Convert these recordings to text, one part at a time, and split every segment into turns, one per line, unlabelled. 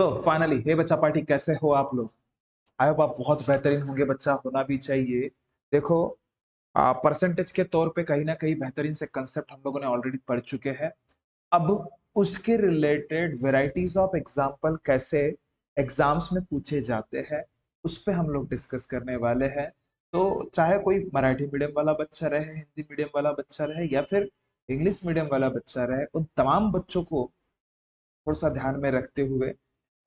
तो फाइनली हे बच्चा पार्टी, कैसे हो आप लोग? आई होप आप बहुत बेहतरीन होंगे, बच्चा होना भी चाहिए। देखो, परसेंटेज के तौर पे कहीं ना कहीं बेहतरीन से कंसेप्ट हम लोगों ने ऑलरेडी पढ़ चुके हैं। अब उसके रिलेटेड वेराइटीज ऑफ एग्जाम्पल कैसे एग्जाम्स में पूछे जाते हैं, उस पे हम लोग डिस्कस करने वाले हैं। तो चाहे कोई मराठी मीडियम वाला बच्चा रहे, हिंदी मीडियम वाला बच्चा रहे, या फिर इंग्लिश मीडियम वाला बच्चा रहे, उन तमाम बच्चों को थोड़ा सा ध्यान में रखते हुए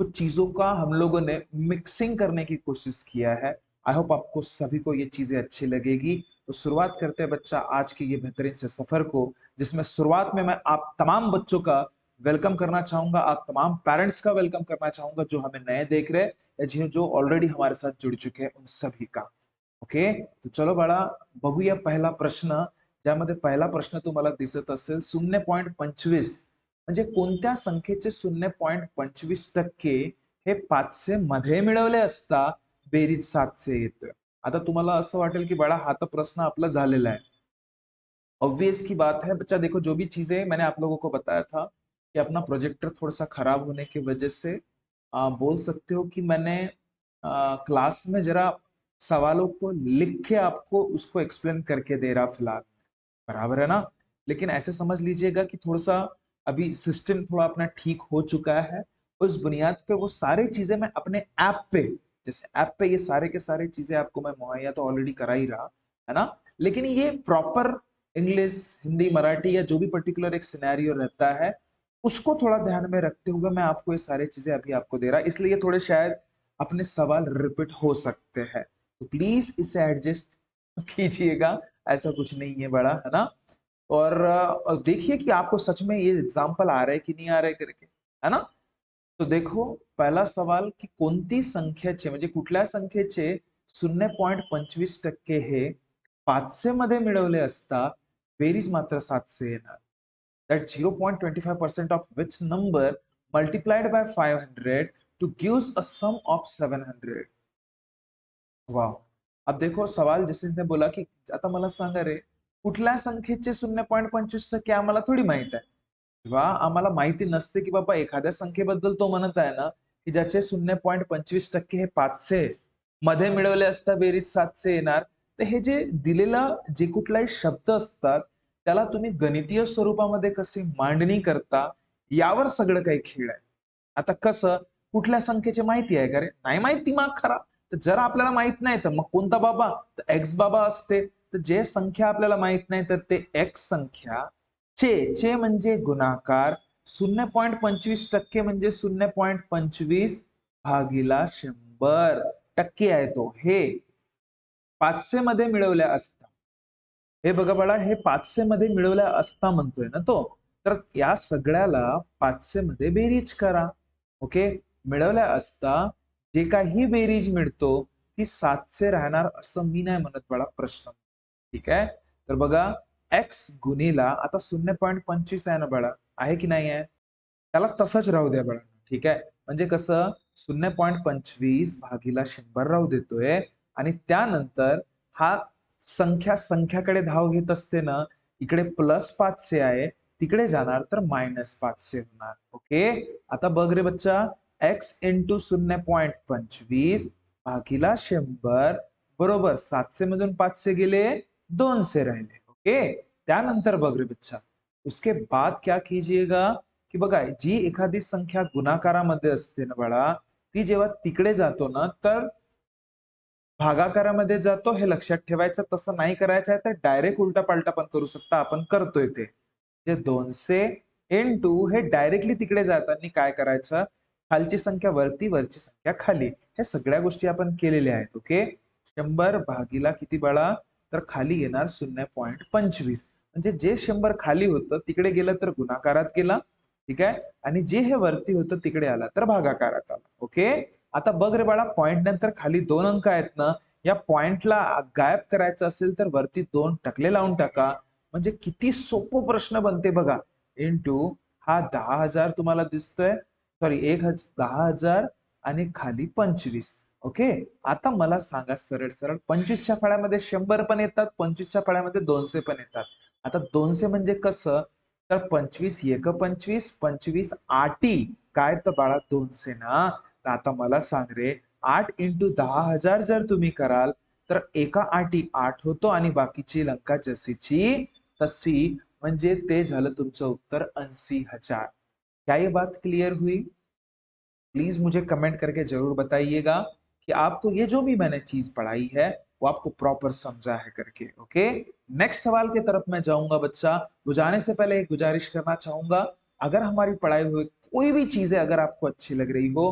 कुछ चीजों का हम लोगों ने मिक्सिंग करने की कोशिश किया है। आई होप आपको सभी को ये चीजें अच्छी लगेगी। तो शुरुआत करते हैं बच्चा आज के ये बेहतरीन से सफर को, जिसमें शुरुआत में मैं आप तमाम बच्चों का वेलकम करना चाहूंगा, आप तमाम पेरेंट्स का वेलकम करना चाहूंगा जो हमें नए देख रहे हैं या जो ऑलरेडी हमारे साथ जुड़ चुके हैं, उन सभी का। ओके, तो चलो बाळा, बघूया पहिला प्रश्न, ज्यामध्ये पहिला प्रश्न तुम्हाला दिसत असेल 0.25 म्हणजे कोणत्या संख्येचे 0.25% हे 500 मध्ये मिळवले असता बेरीज 700 येतोय। आता तुम्हाला असं वाटेल की बाळा हा तर प्रश्न आपला झालेला है, ऑब्वियस की बात है बच्चा। देखो, जो भी चीजें मैंने आप लोगों को बताया था कि अपना प्रोजेक्टर थोड़ा सा खराब होने की वजह से बोल सकते हो कि मैंने क्लास में जरा सवालों को लिख के आपको उसको एक्सप्लेन करके दे रहा फिलहाल, बराबर है ना। लेकिन ऐसे समझ लीजिएगा कि थोड़ा सा अभी सिस्टम थोड़ा अपना ठीक हो चुका है। उस बुनियाद पे वो सारी चीजें मैं अपने ऐप पे, जैसे ऐप पे ये सारे के सारे चीजें आपको मैं मुहैया तो ऑलरेडी करा ही रहा है ना, लेकिन ये प्रॉपर इंग्लिश, हिंदी, मराठी या जो भी पर्टिकुलर एक सिनेरियो रहता है, उसको थोड़ा ध्यान में रखते हुए मैं आपको ये सारी चीजें अभी आपको दे रहा, इसलिए थोड़े शायद अपने सवाल रिपीट हो सकते हैं। तो प्लीज इसे एडजस्ट कीजिएगा, ऐसा कुछ नहीं है बड़ा, है ना। और देखिए कि आपको सच में ये एग्जाम्पल आ रहा है कि नहीं आ रहा है करके, है ना। तो देखो, पहिला सवाल की कोणती संख्येचे म्हणजे कुठल्या संख्येचे 0.25% हे 500 मध्ये मिळवले असता बेरीज मात्र 700 येणार। That 0.25% of which number multiplied by 500 to gives a sum of 700। वाह! अब देखो, सवाल जैसे इसने बोला की आता मला सांगा रे, कुठल्या संख्येचे 0.25% आम्हाला थोडी माहित आहे किंवा आम्हाला माहिती नसते की बाबा एखाद्या संख्येबद्दल तो म्हणत आहे ना की ज्याचे 0.25% हे 500 मध्ये मिळवले असता बेरीज 700 येणार। तर हे जे दिलेला जे कुठलाही शब्द असतात त्याला तुम्ही गणितीय स्वरूपामध्ये कशी मांडणी करता, यावर सगळं काही खेळ आहे। आता कसं, कुठल्या संख्येची माहिती आहे का रे? नाही माहिती मग खरा। तर जर आपल्याला माहित नाही तर मग कोणता बाबा? तर एक्स बाबा असते। तर जे संख्या आपल्याला माहित नाही तर ते एक्स संख्या चे म्हणजे गुणाकार, 0.25% म्हणजे 0.25 भागीला 100 टक्के आहे तो। हे 500 मध्ये मिळवल्या असता, हे बघा बाळा, हे 500 मध्ये मिळवल्या असता म्हणतोय ना तो, तर या सगळ्याला 500 मध्ये बेरीज करा। ओके, मिळवल्या असता जे काही बेरीज मिळतो ती 700 राहणार असं मी नाही म्हणत बाळा प्रश्न, ठीक आहे। तर बघा, एक्स गुणीला आता 0.25 आहे ना बाळा, आहे की नाही आहे? त्याला तसंच राहू द्या बाळा, ठीक आहे। म्हणजे कसं, 0.25 भागीला 100 राहू देतोय आणि त्यानंतर हा संख्या संख्याकडे धाव घेत असते ना, इकडे प्लस 500 आहे, तिकडे जाणार तर मायनस 500 होणार। ओके, आता बघ रे बच्चा, एक्स इंटू 0.25 भागीला 100 बरोबर 700 मधून 500 गेले, 200 राहिले। ओके, त्यानंतर बघ रे बच्चा, उसके बाद क्या कीजिएगा की बघा, जी एखादी संख्या गुणाकारामध्ये असते ना बाळा, ती जेव्हा तिकडे जातो ना तर भागाकारामध्ये जातो, हे लक्षात ठेवायचं। तसं नाही करायचं आहे तर डायरेक्ट उलटा पालटा पण करू शकता, आपण करतोय ते। जे 200 इंटू हे डायरेक्टली तिकडे जाताना काय करायचं, खालची संख्या वरती, वरची संख्या खाली, हे सगळ्या गोष्टी आपण केलेल्या आहेत। ओके, 100 भागीला किती बाळा, तर खाली येणार 0.25, म्हणजे जे 100 खाली होतं तिकडे गेलं तर गुणाकारात गेला, ठीक आहे, आणि जे हे वरती होतं तिकडे आला तर भागाकारात आला। ओके, आता बघ रे बाळा, पॉइंट नंतर खाली 2 अंक आहेत ना, या पॉइंटला गायब करायचं असेल तर वरती 2 टकले लावून टाका, म्हणजे किती सोपं प्रश्न बनते बघा। इंटू हा 10,000 तुम्हाला दिसतोय, सॉरी 10,000 आणि खाली 25। ओके, आता मला सांगा सरळ सरळ, 25च्या फळ्यामध्ये 100 पण येतात, 25च्या फळ्यामध्ये 200 पण येतात। आता 200 म्हणजे कसं, तर 25 एक 25, 25 आठी काय तर बाळा 200 ना. तर आता मला सांग रे, 8 इंटू 10,000 जर तुम्ही कराल तर एका 8 होतो आणि बाकीची लंका जशीची तशी, म्हणजे ते झालं तुमचं उत्तर 80,000. क्या ये बात क्लियर हुई? प्लीज मुझे कमेंट करके जरूर बताइएगा कि आपको ये जो भी मैंने चीज पढ़ाई है वो आपको प्रॉपर समझा है करके। ओके, नेक्स्ट सवाल की तरफ मैं जाऊंगा बच्चा। वो जाने से पहले एक गुजारिश करना चाहूंगा, अगर हमारी पढ़ाई हुई कोई भी चीजें अगर आपको अच्छी लग रही हो,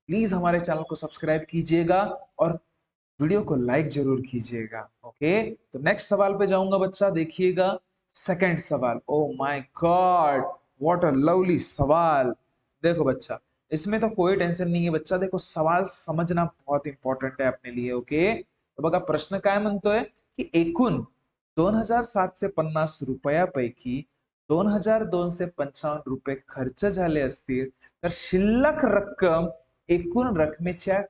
प्लीज हमारे चैनल को सब्सक्राइब कीजिएगा और वीडियो को लाइक जरूर कीजिएगा। ओके, तो नेक्स्ट सवाल पे जाऊंगा बच्चा, देखिएगा सेकंड सवाल। Oh my God, what a lovely सवाल। देखो बच्चा, इसमें तो कोई टेंशन नहीं है बच्चा, देखो सवाल समझना बहुत इंपॉर्टंट है अपने लिए। ओके, तो बघा प्रश्न काय म्हणतोय की एकूण 2,750 रुपयापैकी 2,255 रुपये खर्च झाले असतील तर शिल्लक रक्कम एकूण रकमेच्या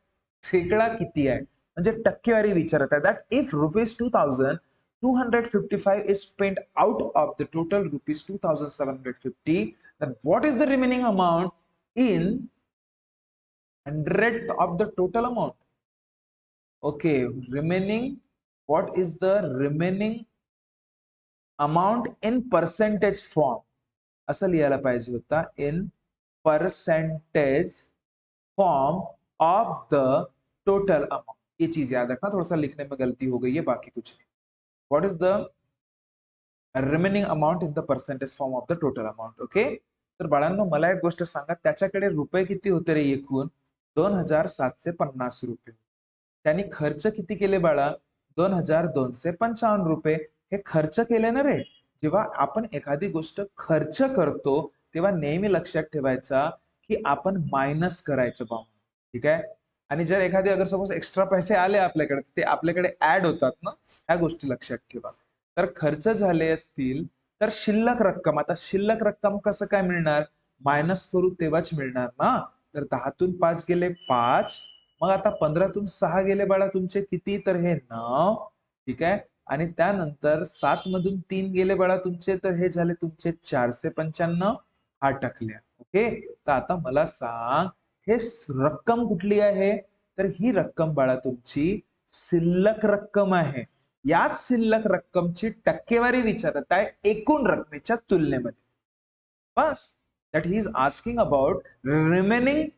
शेकडा किती आहे, म्हणजे टक्केवारी विचारत आहे। That if rupees 2,255 is spent out of the total rupees 2,750, then what is the remaining amount in 100th of the total amount? Okay, remaining, what is the remaining amount in percentage form? असं लिहायला पाहिजे होता, in percentage form of the total amount। ये चीज याद रखना, थोड़ा सा लिखने में गलती हो गई है, बाकी कुछ नहीं। What is the remaining amount in the percentage form of the total amount? Okay, तर बाळांनो मला एक गोष्ट सांगा, त्याच्याकडे रुपये किती होते रे एकूण? 2,750 रुपये। त्यांनी खर्च किती केले बाळा? 2,255 रुपये। हे खर्च केले ना रे। जेव्हा आपण एखादी गोष्ट खर्च करतो तेव्हा नेहमी लक्षात ठेवायचा की आपण मायनस करायचं पाहून, ठीक आहे। आणि जर एखादी अगर सपोज एक्स्ट्रा पैसे आले आपल्याकडे, ते आपल्याकडे ऍड होतात ना, ह्या गोष्टी लक्षात ठेवा। तर खर्च झाले असतील तर शिल्लक रक्कम, आता शिल्लक रक्कम कसं काय मिळणार? मायनस करू तेव्हाच मिळणार ना। तर 10तून 5 गेले 5, मग आता 15तून 6 गेले बाळा तुमचे किती? तर हे 9, ठीक आहे। आणि त्यानंतर 7 मधून 3 गेले बाळा तुमचे, तर हे झाले तुमचे 495 हा टकल्या। ओके, तर आता मला सांग हे रक्कम कुठली आहे? तर ही रक्कम बाळा तुमची शिल्लक रक्कम आहे। याच शिल्लक रक्कमची टक्केवारी विचारत आहे एकूण रकमेच्या तुलनेमध्ये। बस, that he is asking about remaining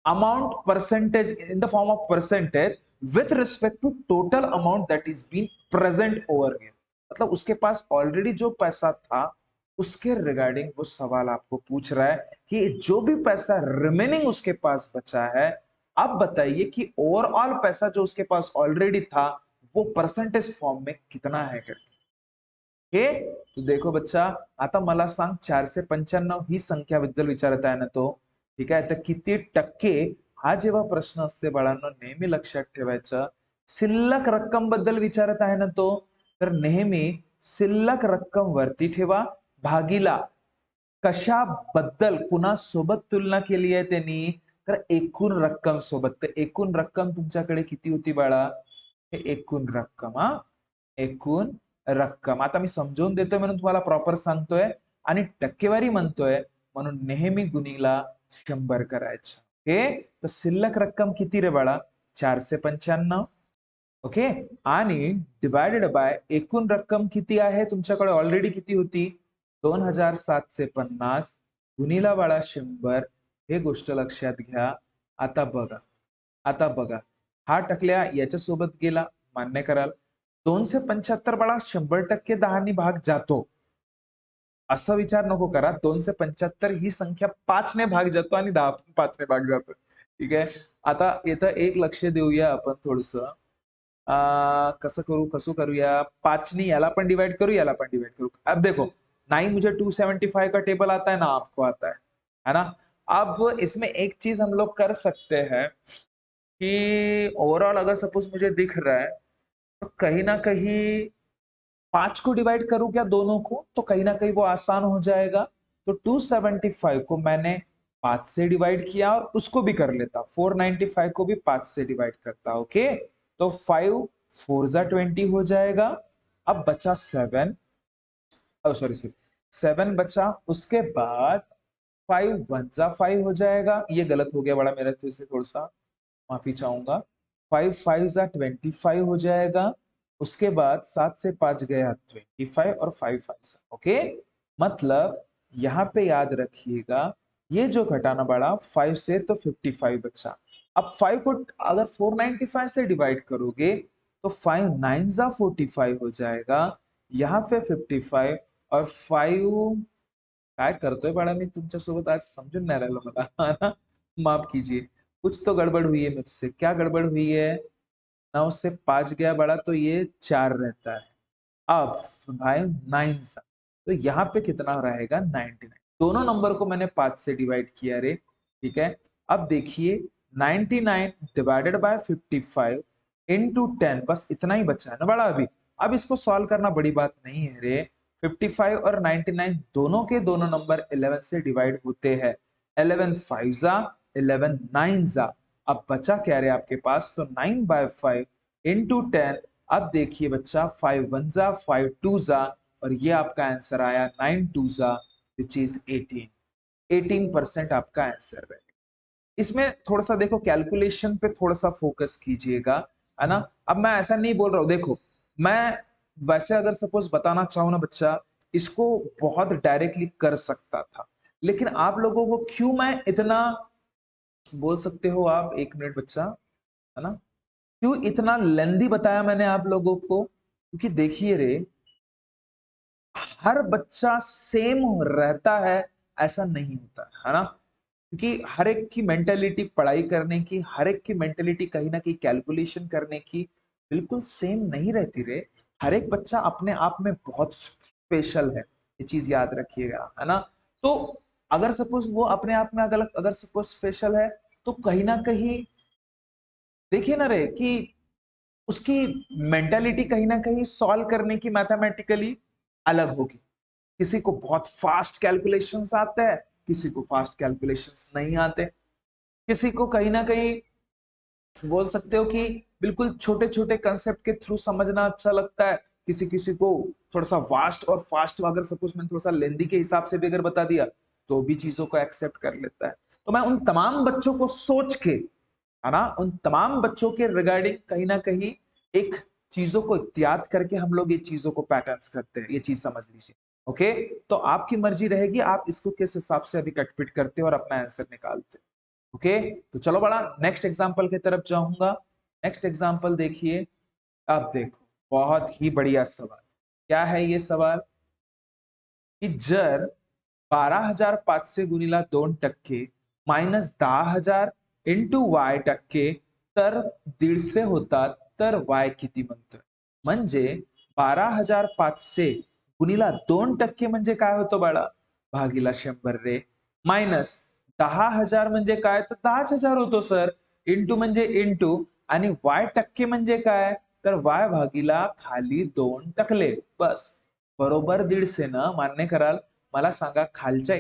amount percentage in the form of percentage with respect to total amount that is being present over here। मतलब उसके पास ऑलरेडी जो पैसा था उसके रिगार्डिंग वो सवाल आपको पूछ रहा है कि जो भी पैसा रिमेनिंग उसके पास बचा है, अब बताइए कि ओवरऑल पैसा जो उसके पास ऑलरेडी था वो परसेंटेज फॉर्म में कितना है करके। हे, तो देखो बच्चा, आता मला सांग 495 ही संख्याबद्दल विचारत आहे ना तो, ठीक आहे। तर किती टक्के, हा जेव्हा प्रश्न असते बाळांनो नेहमी लक्षात ठेवायचं, शिल्लक रक्कम बद्दल विचारत आहे ना तो, तर नेहमी शिल्लक रक्कम वरती ठेवा, भागीला कशाबद्दल कुणासोबत तुलना केली आहे त्यांनी? तर एकूण रक्कम सोबत। तर एकूण रक्कम तुमच्याकडे किती होती बाळा? हे एकूण रक्कम, हा एकूण रक्कम। आता मी समजावून देतोय म्हणून तुम्हाला प्रॉपर सांगतोय, आणि टक्केवारी म्हणतोय म्हणून नेहमी गुणीला 100 करायचं। ओके, तर शिल्लक रक्कम किती रे बाळा? 495। ओके, आणि डिवायडेड बाय एकूण रक्कम किती आहे तुमच्याकडे ऑलरेडी किती होती? 2,750 गुणीला बाळा 100। हे गोष्ट लक्षात घ्या। आता बघा, आता बघा, हा टकल्या याच्या सोबत गेला, मान्य कराल। 275 बाळा 100% 10 भाग जातो, असा विचार नको करा। 275 ही संख्या 5 ने भाग जातो आणि 10 5 ने भाग जातो, ठीक आहे। आता इथं एक लक्ष देऊया आपण थोडस, कसं करूया, 5 ने याला पण डिवाइड करू, याला पण डिवाइड करू। अब देखो, नहीं मुझे 275 का टेबल आता है ना आपको आता है ना। अब इसमें एक चीज हम लोग कर सकते हैं कि ओवरऑल अगर सपोज मुझे दिख रहा है तो कहीं ना कहीं 5 को डिवाइड करूं क्या दोनों को, तो कहीं ना कहीं वो आसान हो जाएगा। तो 275 को मैंने 5 से डिवाइड किया और उसको भी कर लेता, 495 को भी 5 से डिवाइड करता। ओके, तो 5 4 जा 20 हो जाएगा। अब बचा 7, सॉरी 7 बचा, उसके बाद 5 1 जा 5 हो जाएगा, ये गलत हो गया बड़ा मेरा, तो इसे थोड़ा सा माफी चाहूंगा। 5 5 जा 25 हो जाएगा। उसके बाद 7 से 5 गया 25 और 5 5 ओके। मतलब यहाँ पे याद रखिएगा, ये जो घटाना बड़ा 5 से तो 55 बचा। अब 5 को अगर 495 से डिवाइड करोगे तो 5 9 जा 45 हो जाएगा। यहाँ पे 55 और 5 काय करतोय बाळा मी तुमच्यासोबत आज, समजून नाही राहिलं मला है ना? माफ कीजिए, कुछ तो गड़बड़ हुई है मुझसे। क्या गड़बड़ हुई है? 9 से 5 गया बड़ा तो ये 4 रहता है। अब भाई 9 सा, तो यहाँ पे कितना रहेगा 99। दोनों नंबर को मैंने 5 से डिवाइड किया रे, ठीक है। अब देखिए 99 डिवाइडेड बाय 55 इंटू 10, बस इतना ही बचा है ना बड़ा अभी। अब इसको सॉल्व करना बड़ी बात नहीं है रे। 55 और 99 दोनों के दोनों नंबर 11 से डिवाइड होते हैं। 11 5 जा 11 9 जा। अब बचा क्या रे आपके पास, तो 9 बाय 5 इंटू 10। अब देखिए बच्चा 5 1 जा 5 2 जा, और ये आपका आंसर आया 9 2 जा विच इज 18। 18% आपका आंसर है। इसमें थोड़ा सा देखो कैलकुलेशन पे थोड़ा सा फोकस कीजिएगा, है ना। अब मैं ऐसा नहीं बोल रहा हूं, देखो मैं वैसे अगर सपोज बताना चाहूँ ना बच्चा, इसको बहुत डायरेक्टली कर सकता था, लेकिन आप लोगों को क्यों मैं इतना, बोल सकते हो आप, एक मिनट बच्चा, है ना, क्यों इतना लेंदी बताया मैंने आप लोगों को, क्योंकि देखिए रे, हर बच्चा सेम रहता है ऐसा नहीं होता है ना। क्योंकि हर एक की मेंटेलिटी पढ़ाई करने की, हर एक की मेंटेलिटी कहीं ना कहीं कैलकुलेशन करने की बिल्कुल सेम नहीं रहती रे। हर एक बच्चा अपने आप में बहुत स्पेशल है, ये चीज याद रखिएगा, है ना। तो अगर सपोज वो अपने आप में अगर अगर सपोज स्पेशल है, तो कहीं ना कहीं देखिए ना रे कि उसकी मेंटालिटी कहीं ना कहीं सॉल्व करने की मैथमेटिकली अलग होगी। किसी को बहुत फास्ट कैलकुलेशंस आते हैं, किसी को फास्ट कैलकुलेशंस नहीं आते, किसी को कहीं ना कहीं बोल सकते हो कि बिल्कुल छोटे छोटे कंसेप्ट के थ्रू समझना अच्छा लगता है, किसी किसी को थोड़ा सा वास्ट और फास्ट, अगर सपोज मैंने थोड़ा सा लेंदी के हिसाब से भी अगर बता दिया तो भी चीजों को एक्सेप्ट कर लेता है। तो मैं उन तमाम बच्चों को सोच के, है ना, उन तमाम बच्चों के रिगार्डिंग कहीं ना कहीं एक चीजों को याद करके हम लोग ये चीजों को पैटर्न्स करते हैं, ये चीज समझ लीजिए। ओके, तो आपकी मर्जी रहेगी आप इसको किस हिसाब से अभी कटपिट करते हो और अपना आंसर निकालते हो। ओके, तो चलो बड़ा नेक्स्ट एग्जांपल की तरफ जाऊंगा। नेक्स्ट एग्जांपल देखिए। अब देखो बहुत ही बढ़िया सवाल, क्या है ये सवाल, की जर 12,500 गुणिला 2% मायनस 10,000 इंटू वाय टक्के तर 150 होतात, तर वाय किती बनतोय। म्हणजे 12,500 गुणिला 2% म्हणजे काय होतं बाळा, भागीला 100 रे, मायनस 10,000 म्हणजे काय, तर 10,000 होतो सर, इंटू म्हणजे इंटू, आणि वाय टक्के म्हणजे काय, तर वाय भागीला खाली 2 टकले, बस बरोबर 150 न मान्य कराल। मला सांगा खालचे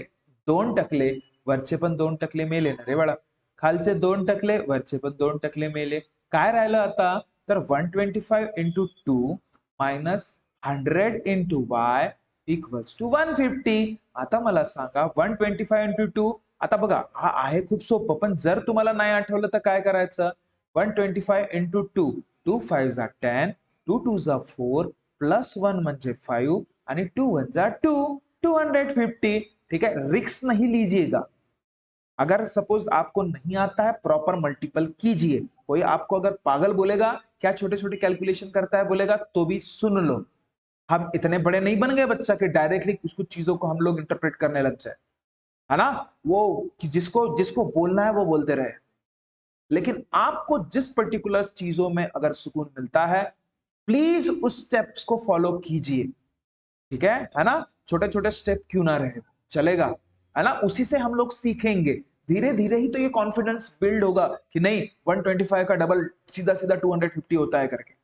2 टकले, वरचे पण 2 टकले मेले ना रे बाळा, खालचे 2 टकले वरचे पण 2 टकले मेले, काय राहिलं आता, तर 125 into 2 minus 100 into y equals to 150। आता मला सांगा 125 इंटू 2, आता बघा हा आहे खूप सोपं, पण जर तुम्हाला नाही आठवलं तर काय करायचं, 125 इंटू 2, 2 5 जा 10, 2 2 जा 4 प्लस 1 म्हणजे 5 आणि 2 1 जा 2, 250। ठीक है, रिक्स नहीं लीजिएगा। अगर सपोज आपको नहीं आता है प्रॉपर मल्टीपल कीजिए। कोई आपको अगर पागल बोलेगा क्या छोटे छोटे कैलकुलेशन करता है बोलेगा तो भी सुन लो। हम इतने बड़े नहीं बन गए बच्चा के डायरेक्टली कुछ कुछ चीजों को हम लोग इंटरप्रेट करने लग जाए, है ना। वो कि जिसको जिसको बोलना है वो बोलते रहे, लेकिन आपको जिस पर्टिकुलर चीजों में अगर सुकून मिलता है प्लीज उस स्टेप्स को फॉलो कीजिए। ठीक है ना, छोटे छोटे स्टेप क्यों ना रहे, चलेगा, है ना। उसी से हम लोग सीखेंगे, धीरे धीरे ही तो ये कॉन्फिडेंस बिल्ड होगा कि नहीं 125 का डबल सीधा सीधा 250 होता है करके,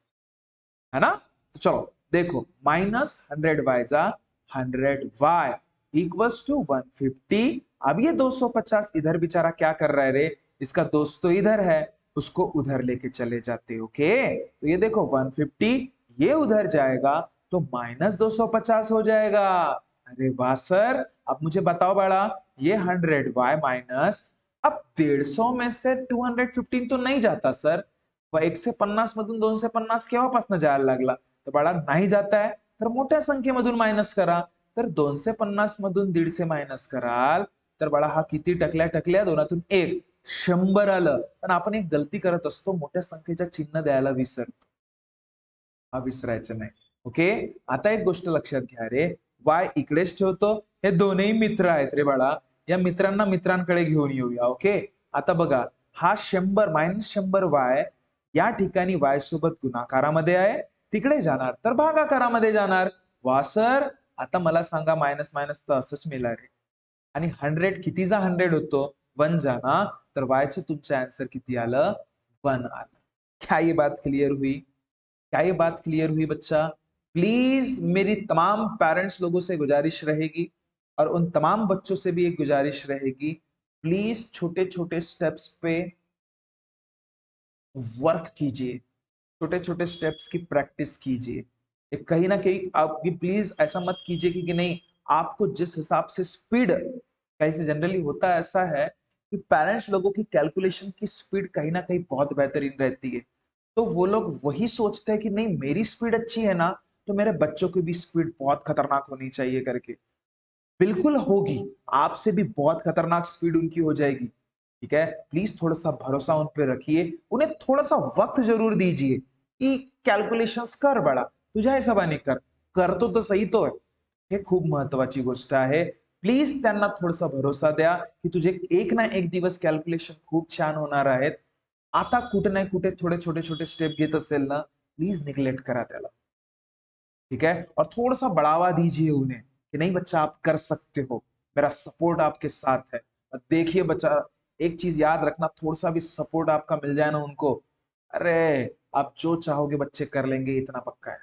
है ना। तो चलो देखो, माइनस 100 y जा 100 y इक्वल्स टू 150। अब ये 250 इधर बेचारा क्या कर रहा है रे, इसका दोस्त तो इधर है, उसको उधर लेके चले जाते। ओके, तो ये देखो 150 ये उधर जाएगा तो माइनस 250 हो जाएगा। अरे वाह सर, अब मुझे बताओ बड़ा, ये 100y माइनस, अब 150 में से 215 तो नहीं जाता सर, 150 मधून 250 केव्हापासून जायला लागला, तर बाळा नाही जात आहे, तर मोठ्या संख्येमधून मायनस करा. तर 250 मधून 150 मायनस कराल तर बाळा हा किती टकल्या दोनातून एक 100 आलं. पण आपण एक गलती करत असतो, मोठ्या संख्येच्या चिन्ह द्यायला विसरतो. हा विसरायचं नाही. ओके, आता एक गोष्ट लक्षात घ्या रे, वाय इकडेच ठेवतो, हे दोनही मित्र आहेत रे बाळा, या मित्रांना मित्रांकडे घेऊन येऊया. ओके, आता बघा, हा 100 मायनस 100 वाय या ठिकाणी वाय सोबत गुणाकारामध्ये आहे, तिकडे जाणार तर भागाकारामध्ये जाणार. वा सर, आता मला सांगा, मायनस मायनस तर असंच मिळालं रे, आणि 100 कितीचा 100 होतो, 1 जाना, तर वायचं तुमचं आन्सर किती आलं, 1 आलं. क्या ये बात क्लियर हुई? क्या ये बात क्लियर हुई बच्चा? प्लीज मेरी तमाम पेरेंट्स लोगों से गुजारिश रहेगी, और उन तमाम बच्चों से भी एक गुजारिश रहेगी, प्लीज छोटे छोटे स्टेप्स पे वर्क कीजिए, छोटे छोटे स्टेप्स की प्रैक्टिस कीजिए। कहीं ना कहीं आप ये प्लीज ऐसा मत कीजिए कि नहीं, आपको जिस हिसाब से स्पीड, कैसे जनरली होता है ऐसा है कि पेरेंट्स लोगों की कैलकुलेशन की स्पीड कहीं ना कहीं बहुत बेहतरीन रहती है, तो वो लोग वही सोचते हैं कि नहीं मेरी स्पीड अच्छी है ना, तो मेरे बच्चों की भी स्पीड बहुत खतरनाक होनी चाहिए करके। बिल्कुल होगी, आपसे भी बहुत खतरनाक स्पीड उनकी हो जाएगी। ठीक है, प्लीज थोड़ा सा भरोसा उन पे रखिए, उन्हें थोड़ा सा वक्त जरूर दीजिए की कॅल्क्युलेशन्स कर बाळा, तुझ्या हिशोबाने कर, करतो तर सही तो, हे खूप महत्वाची गोष्ट आहे. प्लीज त्यांना थोडासा भरोसा द्या की तुझे एक ना एक दिवस कॅल्क्युलेशन खूप छान होणार आहेत. आता कुठे ना कुठे थोडे छोटे छोटे स्टेप घेत असेल ना, प्लीज निग्लेक्ट करा त्याला. ठीक है, और थोड़ा सा बढ़ावा दीजिए उन्हें कि नहीं बच्चा आप कर सकते हो, मेरा सपोर्ट आपके साथ है। देखिए बच्चा, एक चीज याद रखना, थोड़ा सा भी सपोर्ट आपका मिल जाए ना उनको, अरे आप जो चाहोगे बच्चे कर लेंगे, इतना पक्का है।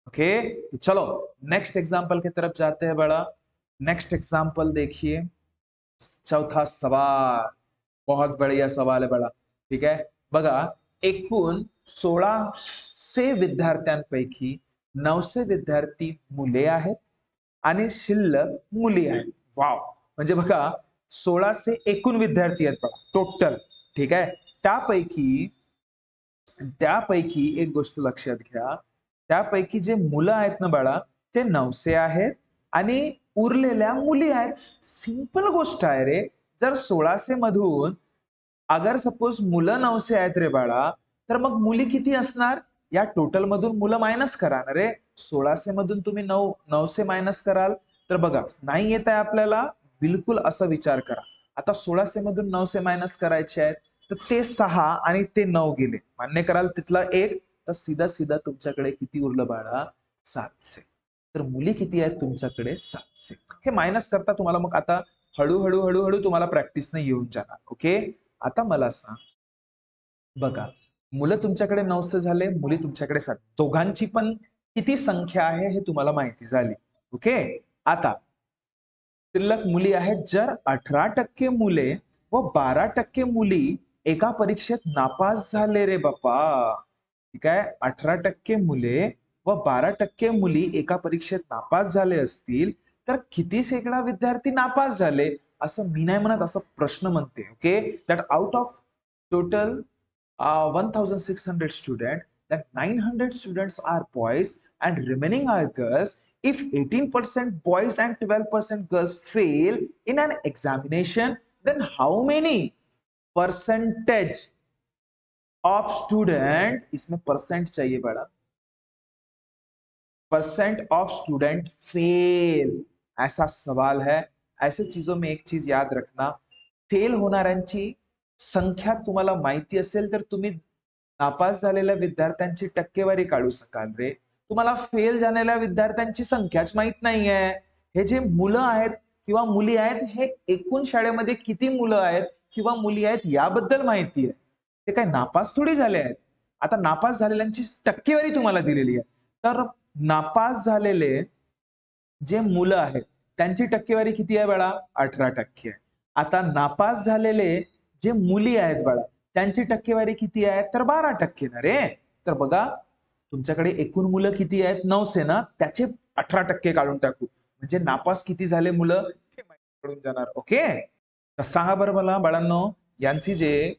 ओके, तो चलो नेक्स्ट एग्जाम्पल की तरफ जाते हैं बड़ा। नेक्स्ट एग्जाम्पल देखिए, चौथा सवाल, बहुत बढ़िया सवाल है बड़ा। ठीक है, बघा, एकूण 1600 विद्यार्थ्यांपैकी 900 विद्यार्थी मुले आहेत आणि शिल्लक मुली आहेत. वाव, म्हणजे बघा 1600 एकूण विद्यार्थी आहेत बघा, टोटल. ठीक आहे, त्यापैकी त्यापैकी एक गोष्ट लक्षात घ्या, त्यापैकी जे मुलं आहेत ना बाळा, ते 900 आहेत आणि उरलेल्या मुली आहेत. सिंपल गोष्ट आहे रे. जर 1600 मधून अगर सपोज मुलं 900 आहेत रे बाळा, तर मग मुली किती असणार? या टोटल मधून मुलं मायनस करा ना रे. 1600 मधून तुम्ही 900 मायनस कराल तर बघा, नाही येत आहे आपल्याला, बिलकुल असा विचार करा. आता 1600 मधून 900 मायनस करायचे आहेत, तर ते 6 आणि ते 9 गेले, मान्य कराल तिथला एक, तर सीधा सीधा तुमच्याकडे किती उरलं बाळा? 700. तर मुली किती आहेत तुमच्याकडे? 700. हे मायनस करता तुम्हाला मग आता हळूहळू हळूहळू तुम्हाला प्रॅक्टिसने येऊन जाणार. ओके, आता मला सांग, बघा, मुलं तुमच्याकडे 900 झाले, मुली तुमच्याकडे 7, दोघांची पण किती संख्या आहे हे तुम्हाला माहिती झाली. ओके, आता शिल्लक मुली आहेत. जर 18% मुले व 12% मुली एका परीक्षेत नापास झाले रे बापा. ठीक आहे, 18% मुले व 12% मुली एका परीक्षेत नापास झाले असतील तर किती शेकडा विद्यार्थी नापास झाले? असं मी नाही म्हणत, असं प्रश्न म्हणते. Okay, that out of total 1600 students, that 900 students are boys and remaining are girls. If 18% boys and 12% girls fail in an examination, then how many percentage of student, इसमें परसेंट चाहिए बड़ा, परसेंट ऑफ स्टूडेंट फेल, ऐसा सवाल है. ऐसे चीजों में एक चीज याद रखना, फेल होणाऱ्यांची संख्या तुम्हाला माहिती असेल तर तुम्ही नापास झालेल्या विद्यार्थ्यांची टक्केवारी काढू शकाल रे. तुम्हाला फेल झालेल्या विद्यार्थ्यांची संख्याच माहित नाहीये. हे जे मुलं आहेत किंवा मुली आहेत, हे एकूण शाळेमध्ये किती मुलं आहेत किंवा मुली आहेत याबद्दल माहिती आहे. ते काय नापास थोडी झाले आहेत. आता नापास झालेल्यांची टक्केवारी तुम्हाला दिलेली आहे, तर नापास झालेले जे मुलं आहेत त्यांची टक्केवारी किती आहे बाळा? 18% आहे. आता नापास झालेले जे मुली आहेत बाळा, त्यांची टक्केवारी किती आहे? तर 12% ना रे. तर बघा, तुमच्याकडे एकूण मुलं किती आहेत? 900 ना, त्याचे 18% काढून टाकू, म्हणजे नापास किती झाले मुलं? कडून जाणार. ओके, तर सांगा बरं मला बाळांनो, यांची जे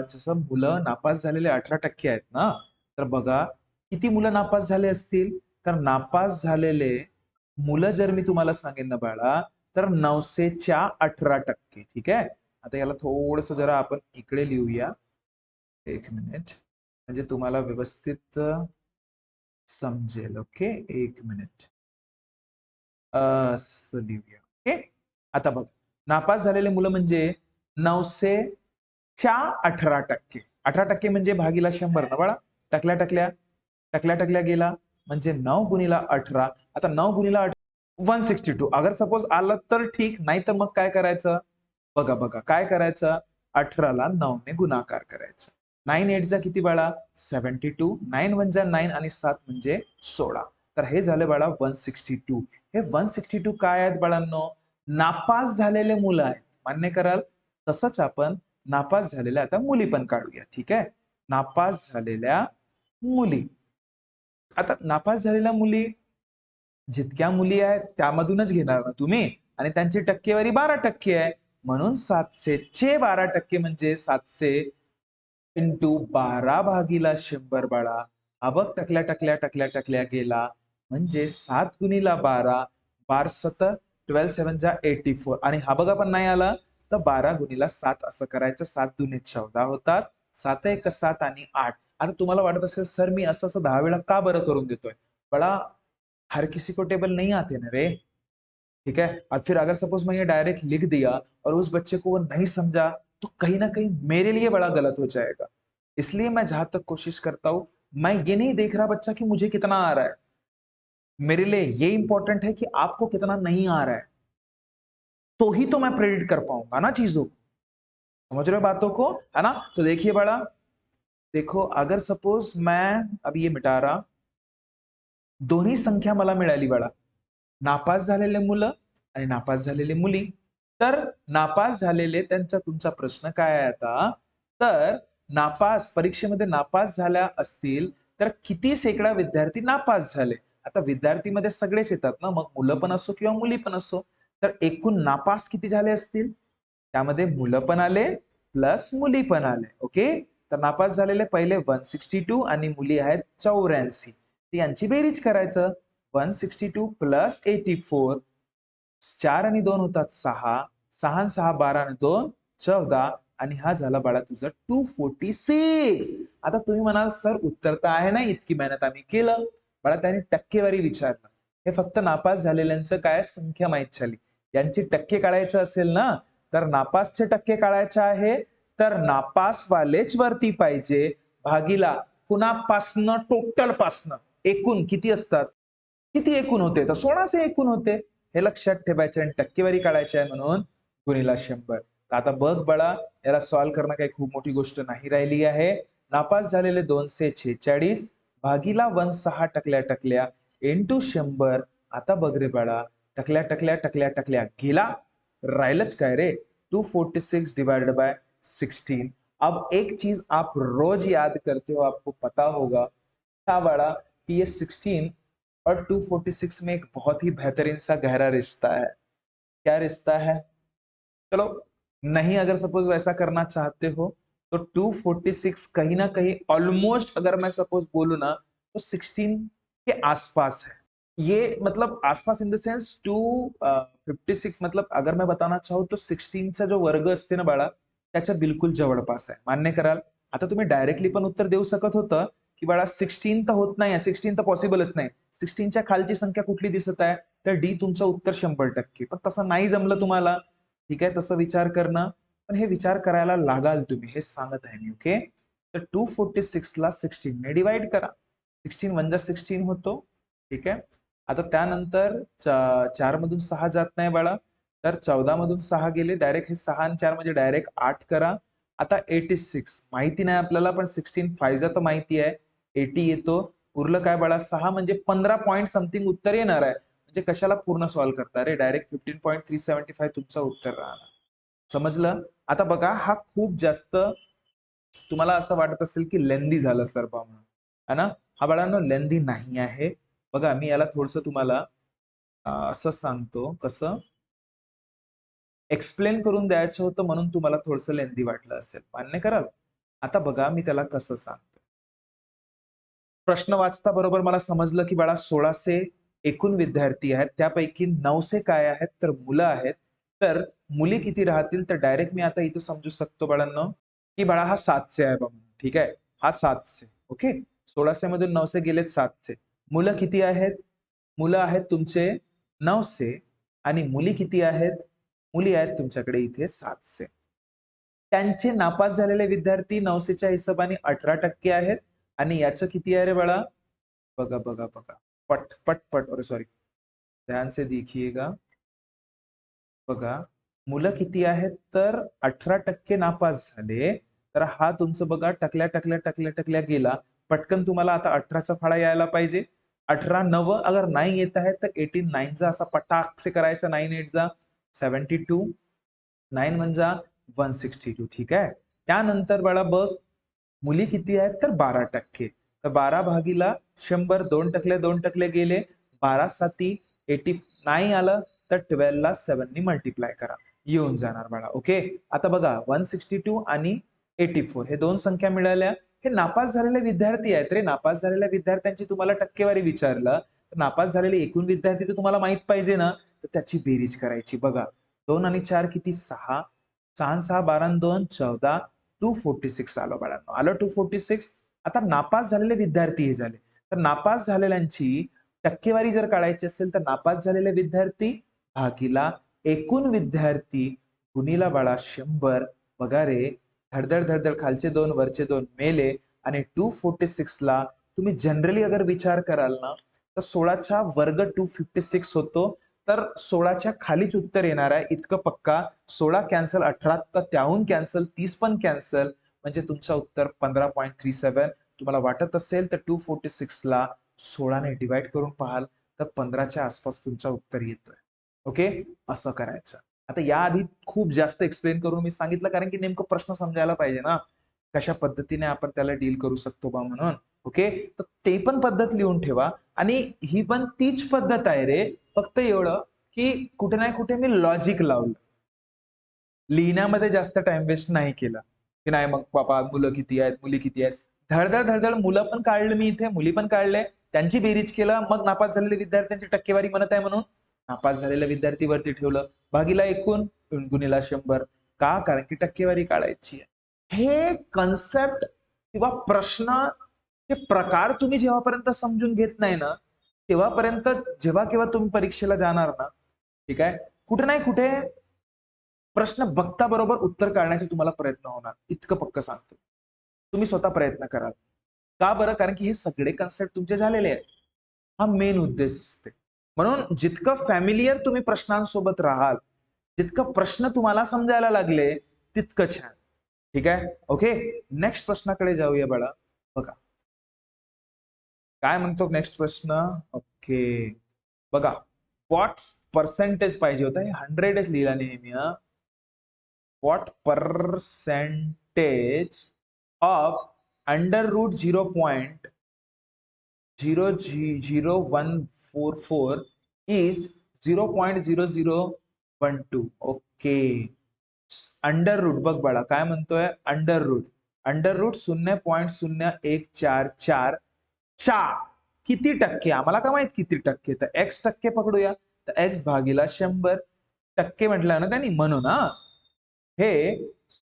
जसं मुलं नापास झालेले 18% आहेत ना, तर बघा किती मुलं नापास झाले असतील. तर नापास झालेले मुलं जर मी तुम्हाला सांगेन ना बाळा, तर 900च्या 18%. ठीक आहे. आता याला थोडस जरा आपण इकडे लिहूया. एक मिनिट, म्हणजे तुम्हाला व्यवस्थित समजेल. ओके, एक मिनिट. असं लिहूया. ओके, आता बघ, नापास झालेले मुलं म्हणजे 900च्या 18%. 18% म्हणजे भागीला 100 ना बाळा. टकल्या टकल्या टकल्या टकल्या गेला म्हणजे 9 गुणीला 18. आता 9 गुणीला 162. अगर सपोज आलं तर ठीक, नाही तर मग काय करायचं? बघा बघा काय करायचं? 18ला 9 ने गुणाकार करायचा. 9 8 जा किती बाळा? 72. 9 1 जा 9 आणि 7 म्हणजे 16. तर हे झालं बाळा 162. हे 162 काय आहेत बाळांनो? नापास झालेले मुलं आहेत. मान्य कराल? तसंच आपण नापास झालेल्या आता मुली पण काढूया. ठीक आहे. नापास झालेल्या मुली. आता नापास झालेल्या मुली जितक्या मुली आहेत त्यामधूनच घेणार ना तुम्ही, आणि त्यांची टक्केवारी 12% आहे. म्हणून 700चे 12% म्हणजे 700 इंटू 12 भागीला 100 बाळा. हा बघ टकल्या टकल्या टकल्या टकल्या गेला म्हणजे 7 गुणीला 12. 12 7 12 7 जा 84. आणि हा बघा पण नाही आला तर 12 गुणीला 7 असं करायचं. 7 दुने 14 होतात. 7 1 7 आणि 8. आता तुम्हाला वाटत असेल सर मी असं असं 10 वेळा का बरं करून देतोय? बळा, हर किसी को टेबल नहीं आते ना रे। ठीक है, और फिर अगर सपोज मैं ये डायरेक्ट लिख दिया और उस बच्चे को वो नहीं समझा, तो कहीं ना कहीं मेरे लिए बड़ा गलत हो जाएगा। इसलिए मैं जहां तक कोशिश करता हूं, मैं ये नहीं देख रहा बच्चा कि मुझे कितना आ रहा है। मेरे लिए ये इंपॉर्टेंट है कि आपको कितना नहीं आ रहा है, तो ही तो मैं प्रेडिक्ट कर पाऊंगा ना चीजों को। समझ रहे हो बातों को, है ना? तो देखिए बड़ा, देखो अगर सपोज मैं अब ये मिटा रहा, दोन्ही संख्या मला मिळाली बाळा, नापास झालेले मुलं आणि नापास झालेले मुली. तर नापास झालेले त्यांचा तुमचा प्रश्न काय आहे आता? तर नापास परीक्षेमध्ये नापास झाल्या असतील तर किती शेकडा विद्यार्थी नापास झाले? आता विद्यार्थीमध्ये सगळेच येतात ना, मग मुलं पण असो किंवा मुली पण असो. तर एकूण नापास किती झाले असतील? त्यामध्ये मुलं पण आले प्लस मुली पण आले. ओके, तर नापास झालेले पहिले 162 आणि मुली आहेत 84. यांची बेरीज करायचं. 162 प्लस 84. 4 आणि 2 होतात 6. 6 आणि 6 12 आणि 2 14. आणि हा झाला बाळा तुझा 246. आता तुम्ही म्हणाल सर उत्तर तर आहे ना, इतकी मेहनत आम्ही केलं. बाळा त्याने टक्केवारी विचारलं. हे फक्त नापास झालेल्यांचं काय संख्या माहित झाली. यांची टक्के काढायचं असेल ना, तर नापासचे टक्के काढायचे आहे. तर नापासवालेच वरती पाहिजे भागीला कुणापासनं, टोटल पासनं. एकूण किती असतात? किती एकूण होते? तर 16 एकूण होते. हे लक्षात ठेवायचे आणि टक्केवारी काढायची आहे म्हणून गुणीला 100. आता बघ बाळा, याला सॉल्व्ह करणं काही खूप मोठी गोष्ट नाही राहिली आहे. नापास झालेले 246 भागीला 16 टकल्या टकल्या इंटू 100. आता बघ रे बाळा, टकल्या टकल्या टकल्या टकल्या गेला, राहिलंच काय रे? 246 डिवाइडेड बाय 16. अब एक चीज आप रोज याद करते हो, आपको पता होगा क्या बड़ा कि ये 16 और 246 में एक बहुत ही बेहतरीन सा गहरा रिश्ता है। क्या रिश्ता है? चलो, नहीं अगर सपोज वैसा करना चाहते हो तो 246 कहीं ना कहीं ऑलमोस्ट, अगर मैं सपोज बोलू ना, तो 16 के आसपास है। ये मतलब आसपास इन द सेन्स 256, मतलब अगर मैं बताना चाहूँ तो 16चा जो वर्ग असते ना बाळा, त्याच्या बिलकुल जवळपास आहे. मान्य कराल? आता तुम्ही डायरेक्टली पण उत्तर देऊ शकत होतं की बाळा 16 तर होत नाही, 16 तर पॉसिबलच नाही. 16च्या खालची संख्या कुठली दिसत आहे? तर डी तुमचं उत्तर 100%. पण तसं नाही जमलं तुम्हाला, ठीक आहे, तसं विचार करणं. पण हे विचार करायला लागाल तुम्ही, हे सांगत आहे मी. ओके, तर 246 ला 16 ने डिवाइड करा. 16 1 जा 16 होतो. ठीक आहे. आता त्यानंतर 4 मधून 6 जात नाही बाळा, तर 14 मधून 6 गेले, डायरेक्ट हे 6 आणि 4 म्हणजे डायरेक्ट 8 करा. आता 86 माहिती नाही आपल्याला, पण 16 5 जा तर माहिती आहे, 80 येतो. उरलं काय बाळा? 6 म्हणजे 15 पॉईंट समथिंग उत्तर येणार आहे. म्हणजे कशाला पूर्ण सॉल्व्ह करता रे, डायरेक्ट 15.375 तुमचं उत्तर राहणार. समजलं? आता बघा, हा खूप जास्त तुम्हाला असं वाटत असेल की लेंदी झालं सर बा म्हणून, है ना? हा बाळांनो लेंदी नाही आहे. बघा मी याला थोडस तुम्हाला असं सांगतो. कसं? एक्सप्लेन करून द्यायचं होतं म्हणून तुम्हाला थोडंसं लेंदी वाटलं असेल, मान्य कराल? आता बघा मी त्याला कसं सांगतो. प्रश्न वाचता बरोबर मला समजलं की बाळा 1600 एकूण विद्यार्थी आहेत, त्यापैकी 900 काय आहेत तर मुलं आहेत. तर मुली किती राहतील तर डायरेक्ट मी आता इथं समजू शकतो बाळांनो की बाळा हा 700 आहे बाबा, ठीक आहे, हा 700. ओके, 1600 मधून 900 गेले 700. मुलं किती आहेत? मुलं आहेत तुमचे 900 आणि मुली किती आहेत? मुली आहेत तुमच्याकडे इथे 700. त्यांचे नापास झालेले विद्यार्थी 900च्या हिशोबाने 18% आहेत आणि याचं किती आहे रे बाळा? बघा बघा बघा, पट पट पट, अरे सॉरी, ध्यान से देखिएगा. बघा, मुलं किती आहेत तर 18% नापास झाले. तर हा तुमचं बघा टकल्या टकल्या टकल्या टकल्या गेला. पटकन तुम्हाला आता 18चा फाळा यायला पाहिजे. 18 9 अगर 9 येत आहे तर 18 9 चा असा पटाक से करायचा. 9 8 जा 72, 9 1 जा 162. ठीक आहे. त्यानंतर बाळा बघ, मुली किती आहेत तर 12%. तर 12 भागीला 100, 2% गेले. 12 साती 80 नाही आलं तर 12 ला 7 नी मल्टिप्लाय करा, येऊन जाणार बाळा. ओके, आता बघा 162 आणि 84 हे दोन संख्या मिळाल्या. हे नापास झालेले विद्यार्थी आहेत रे. नापास झालेल्या विद्यार्थ्यांची तुम्हाला टक्केवारी विचारलं तर नापास झालेले एकूण विद्यार्थी तर तुम्हाला माहित पाहिजे ना, तर त्याची बेरीज करायची. बघा 2 आणि 4 किती 6, 6 6 12 2 14, 246 आलं बाळांनो, आलं 246. आता नापास झालेले विद्यार्थी हे झाले. तर नापास झालेल्यांची टक्केवारी जर काढायची असेल तर नापास झालेले विद्यार्थी भागीला एकूण विद्यार्थी गुणीला बाळा 100. बघा रे, धडधड धडधड खालचे 2 वरचे 2 मेले आणि 246 ला तुम्ही जनरली अगर विचार कराल ना तर 16चा वर्ग 256 होतो. तर 16च्या खालीच उत्तर येणार आहे, इतकं पक्का. 16 कॅन्सल, 18 तर त्याहून कॅन्सल, 30 पण कॅन्सल, म्हणजे तुमचं उत्तर 15.37. तुम्हाला वाटत असेल तर 246 ला 16 ने डिवाइड करून पाहाल तर 15च्या आसपास तुमचं उत्तर येतोय. ओके, असं करायचं. आता याआधी खूप जास्त एक्सप्लेन करून मी सांगितलं कारण की नेमकं प्रश्न समजायला पाहिजे ना, कशा पद्धतीने आपण त्याला डील करू शकतो बा म्हणून. ओके, तर ते पण पद्धत लिहून ठेवा आणि ही पण तीच पद्धत आहे रे, फक्त एवढं की कुठे ना कुठे मी लॉजिक लावलं. लिहिण्यामध्ये जास्त टाइम वेस्ट नाही केला की नाही मग बाबा मुलं किती आहेत, मुली किती आहेत. धडधड धडधड मुलं पण काढले मी इथे, मुली पण काढले, त्यांची बेरीज केला, मग नापास झालेल्या विद्यार्थ्यांची टक्केवारी म्हणत आहे म्हणून नापास झालेल्या विद्यार्थी वरती ठेवलं, भागीला एकूण गुणीला 100. का? कारण की टक्केवारी काढायची आहे. हे कन्सेप्ट किंवा प्रश्नचे प्रकार तुम्ही जेव्हापर्यंत समजून घेत नाही ना, तेव्हापर्यंत जेव्हा केव्हा तुम्ही परीक्षेला जाणार ना, ठीक आहे, कुठे नाही कुठे प्रश्न बघता बरोबर उत्तर काढण्याचे तुम्हाला प्रयत्न होणार, इतकं पक्क सांगतो. तुम्ही स्वतः प्रयत्न कराल. का बरं? कारण की हे सगळे कन्सेप्ट तुमचे झालेले आहेत. हा मेन उद्देश असते. म्हणून जितकं फॅमिलियर तुम्ही प्रश्नांसोबत राहाल, जितकं प्रश्न तुम्हाला समजायला लागले, तितकं छान. ठीक आहे? ओके. नेक्स्ट प्रश्नाकडे जाऊया बाळा. बघा. काय म्हणतो नेक्स्ट प्रश्न? ओके. बघा. व्हॉट पर्सेंटेज पाहिजे होता, हे 100च लिहिला नेहमी. What percentage of under root 0.00144 is 0.0012? Okay. Under root बघ बाळा काय म्हणतोय, अंडर रूट. अंडर रूट 0.0144 चा किती टक्के, आम्हाला का माहित किती टक्के, तर एक्स टक्के पकडूया. तर एक्स भागीला 100 टक्के म्हटलं ना त्यांनी, म्हणून हे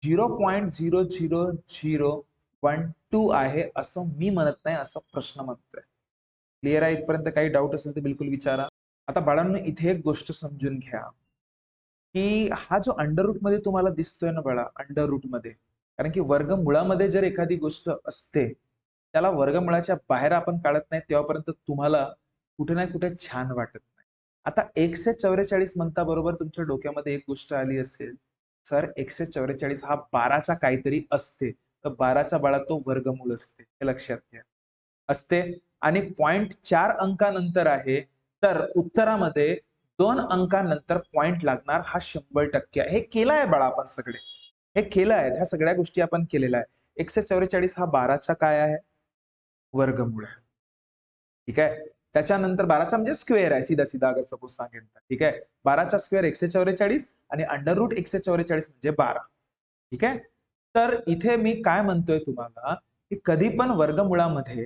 0.00012 आहे असं मी म्हणत नाही, असं प्रश्न म्हणतोय. क्लिअर आहे इथपर्यंत? काही डाऊट असेल तर बिलकुल विचारा. आता बाळांनो इथे एक गोष्ट समजून घ्या की हा जो अंडर रूट मध्ये तुम्हाला दिसतोय ना बाळा, अंडर रूट मध्ये, कारण की वर्गमुळामध्ये जर एखादी गोष्ट असते त्याला वर्गमुळाच्या बाहेर आपण काढत नाही तेव्हापर्यंत तुम्हाला कुठे ना कुठे छान वाटत नाही. आता 144 म्हणता बरोबर तुमच्या डोक्यामध्ये एक गोष्ट आली असेल, सर 144 हा 12चा काहीतरी असते, तर 12चा बाळा तो वर्गमूळ असते, हे लक्षात घ्या. असते आणि 0.4 अंकानंतर आहे, तर उत्तरामध्ये 2 अंकानंतर पॉइंट लागणार, हा 100% आहे. हे केलं आहे बाळा आपण सगळे, हे केलं आहे, ह्या सगळ्या गोष्टी आपण केलेल्या आहे. 144 हा 12चा काय आहे? वर्गमूळ आहे. ठीक आहे. त्याच्यानंतर 12चा म्हणजे स्क्वेअर आहे, सीधा सीधा अगर सपोज सांगेल तर. ठीक आहे. 12चा स्क्वेअर 144 आणि अंडर रूट 144 म्हणजे 12. ठीक आहे. तर इथे मी काय म्हणतोय तुम्हाला की कधी पण वर्गमुळामध्ये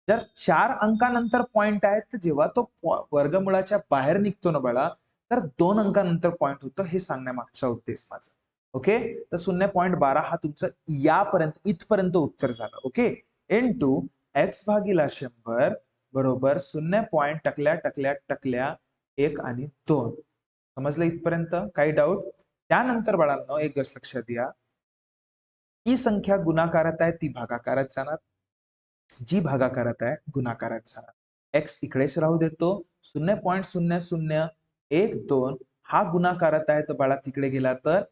जर 4 अंकानंतर पॉइंट आहे, तर जेव्हा तो वर्गमुळाच्या बाहेर निघतो ना बाळा, तर 2 अंकानंतर पॉइंट होतो, हे सांगण्यामागचा उद्देश माझा. ओके. तर 0.12 हा तुमचं यापर्यंत इथपर्यंत उत्तर झालं. ओके. इंटू x भागिला 100 बरोबर 0 टकल्या टकल्या टकल्या 1 आणि 2. समजलं इथपर्यंत? काही डाऊट? त्यानंतर बाळांनो एक गोष्ट लक्षात द्या, ही संख्या गुणाकारात आहे ती भागाकारात जाणार, जी भागाकारात आहे गुणाकारात जाणार. x इकडेच राहू देतो. 0.0012 हा गुणाकारात आहे तर बाळा तिकडे गेला तर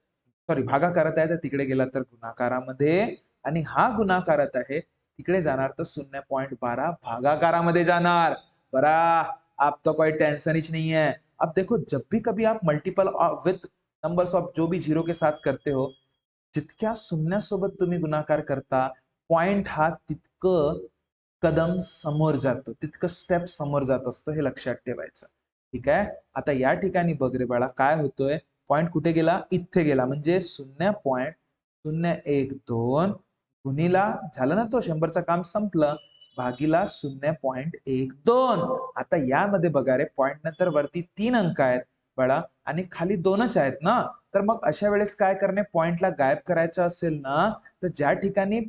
सॉरी भागाकारात आहे तर तिकडे गेला तर गुणाकारामध्ये, आणि हा गुणाकारात आहे तिकडे जाणार तर 0.12 भागाकारामध्ये जाणार. बरा, आप तो कोई टेंशन ही नहीं है. अब देखो जब भी कभी आप मल्टीपल विथ नंबर्स ऑफ जो भी जीरो के साथ करते हो, जितक्या शून्यासोबत तुम्ही गुणाकार करता, पॉइंट हा तितकं कदम समोर जातो, तितकं स्टेप समोर जात असतो, हे लक्षात ठेवायचं. ठीक आहे. आता या ठिकाणी बघ रे बाळा काय होतोय, पॉइंट कुठे गेला, इथे गेला, म्हणजे 0.012 गुणीला झालं ना, तो 100चं काम संपलं, भागीला 0.12. आता यामध्ये बघा रे, पॉइंट नंतर वरती 3 अंक आहेत बाळा आणि खाली 2च आहेत ना, तर मग अशा वेळेस काय करणे, पॉइंटला गायब करायचं असेल ना, तर ज्या ठिकाणी